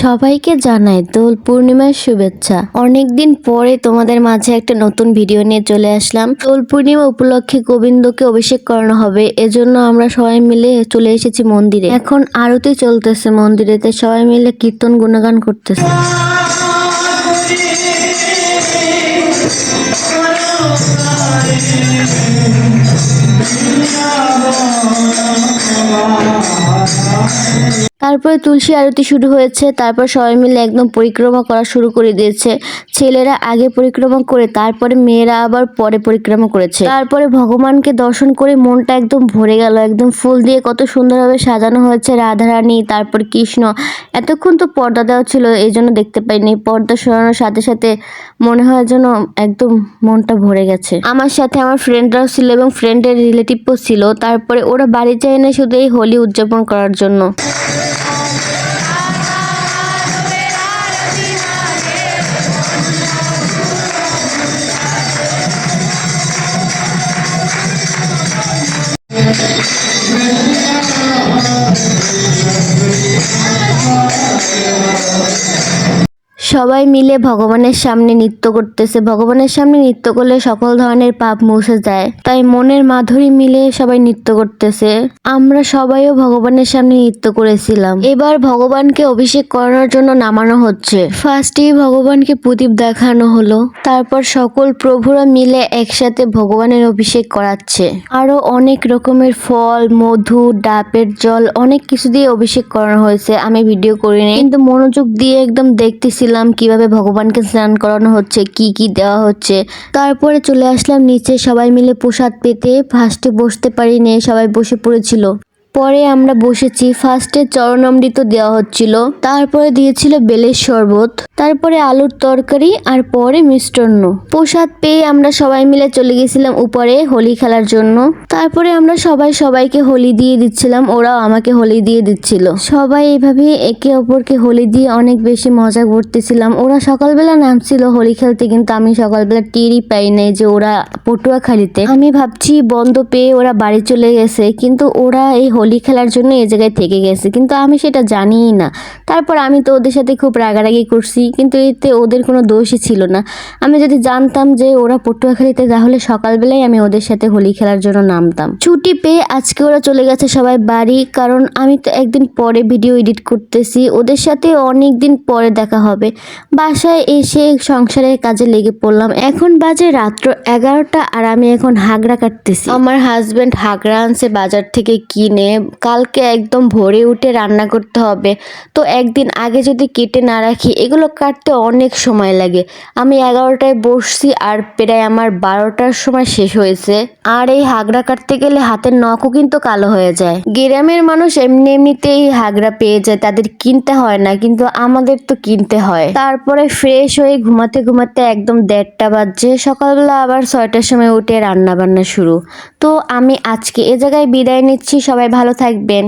সবাইকে জানাই দোল পূর্ণিমার শুভেচ্ছা। অনেকদিন পরে তোমাদের মাঝে একটা নতুন ভিডিও নিয়ে চলে আসলাম। দোল পূর্ণিমা উপলক্ষে গোবিন্দকে অভিষেক করানো হবে, এজন্য আমরা সবাই মিলে চলে এসেছি মন্দিরে। এখন আরতি চলতেছে মন্দিরেতে, সবাই মিলে কীর্তন গুণগান করতেছে। তারপরে তুলসী আরতি শুরু হয়েছে। তারপর সবাই মিলে একদম পরিক্রমা করা শুরু করে দিয়েছে। ছেলেরা আগে পরিক্রমা করে তারপরে মেয়েরা আবার পরে পরিক্রমা করেছে। তারপরে ভগবানকে দর্শন করে মনটা একদম ভরে গেল। একদম ফুল দিয়ে কত সুন্দরভাবে সাজানো হয়েছে রাধারানী, তারপর কৃষ্ণ। এতক্ষণ তো পর্দা দেওয়া ছিল, এই জন্য দেখতে পাইনি। পর্দা সরানোর সাথে সাথে মনে হয় যেন একদম মনটা ভরে গেছে। আমার সাথে আমার ফ্রেন্ডরাও ছিল এবং ফ্রেন্ডের রিলেটিভও ছিল। তারপরে ওরা বাড়ি যায় না শুধু এই হোলি উদযাপন করার জন্য। সবাই মিলে ভগবানের সামনে নৃত্য করতেছে। ভগবানের সামনে নৃত্য করলে সকল ধরনের পাপ মুছে যায়, তাই মনের মাধুরী মিলে সবাই নৃত্য করতেছে। আমরা সবাইও ভগবানের সামনে নৃত্য করেছিলাম। এবার ভগবানকে অভিষেক করার জন্য নামানো হচ্ছে। ফার্স্টেই ভগবানকে প্রদীপ দেখানো হলো, তারপর সকল প্রভুরা মিলে একসাথে ভগবানের অভিষেক করাচ্ছে। আরো অনেক রকমের ফল, মধু, ডাবের জল, অনেক কিছু দিয়ে অভিষেক করানো হয়েছে। আমি ভিডিও করিনি, কিন্তু মনোযোগ দিয়ে একদম দেখতেছিলাম কিভাবে ভগবানকে স্নান করানো হচ্ছে, কি কি দেওয়া হচ্ছে। তারপরে চলে আসলাম নিচে সবাই মিলে প্রসাদ পেতে। ফার্স্টে বসতে পারিনি, সবাই বসে পড়েছিল। পরে আমরা বসেছি। ফার্স্টে চরণামৃত দেওয়া হচ্ছিল, তারপরে দিয়েছিল বেলের শরবত, তারপরে আলুর তরকারি, আর পরে মিষ্টান্ন। প্রসাদ পেয়ে আমরা সবাই মিলে চলে গেছিলাম উপরে হোলি খেলার জন্য। তারপরে আমরা সবাই সবাইকে হোলি দিয়ে দিচ্ছিলাম, ওরাও আমাকে হোলি দিয়ে দিচ্ছিল। সবাই এইভাবে একে অপরকে হোলি দিয়ে অনেক বেশি মজা করতেছিলাম। ওরা সকালবেলা নামছিল হোলি খেলতে, কিন্তু আমি সকালবেলা টেরই পাই নাই যে ওরা পটুয়াখালীতে। আমি ভাবছি বন্ধ পেয়ে ওরা বাড়ি চলে গেছে, কিন্তু ওরা এই হোলি খেলার জন্য এই জায়গায় থেকে গেছে, কিন্তু আমি সেটা জানিই না। তারপর আমি তো ওদের সাথে খুব রাগারাগি করছি, কিন্তু এতে ওদের কোনো দোষই ছিল না। আমি যদি জানতাম যে ওরা পটুয়াখালীতে, তাহলে সকালবেলায় আমি ওদের সাথে হোলি খেলার জন্য নামতাম। ছুটি পেয়ে আজকে ওরা চলে গেছে সবাই বাড়ি, কারণ আমি তো একদিন পরে ভিডিও এডিট করতেছি। ওদের সাথে অনেক দিন পরে দেখা হবে। বাসায় এসে সংসারের কাজে লেগে পড়লাম। এখন বাজে রাত্র 11টা, আর আমি এখন হাগড়া কাটতেছি। আমার হাজবেন্ড হাগড়া আনছে বাজার থেকে কিনে। কালকে একদম ভোরে উঠে রান্না করতে হবে, তো একদিন আগে যদি কেটে না রাখি, এগুলো কাটতে অনেক সময় লাগে। আমি 11টায় বসছি, আর প্রায় আমার 12টার সময় শেষ হয়েছে। আর এই হাগড়া কাটতে গেলে হাতের নখও কিন্তু কালো হয়ে যায়। গ্রামের মানুষ এমনিতেই হাগড়া পেয়ে যায়, তাদের কিনতে হয় না, কিন্তু আমাদের তো কিনতে হয়। তারপরে ফ্রেশ হয়ে ঘুমাতে ঘুমাতে একদম 1:30 বাজছে। সকালবেলা আবার 6টার সময় উঠে রান্না বান্না শুরু। তো আমি আজকে এ জায়গায় বিদায় নিচ্ছি। সবাই ভালো থাকবেন।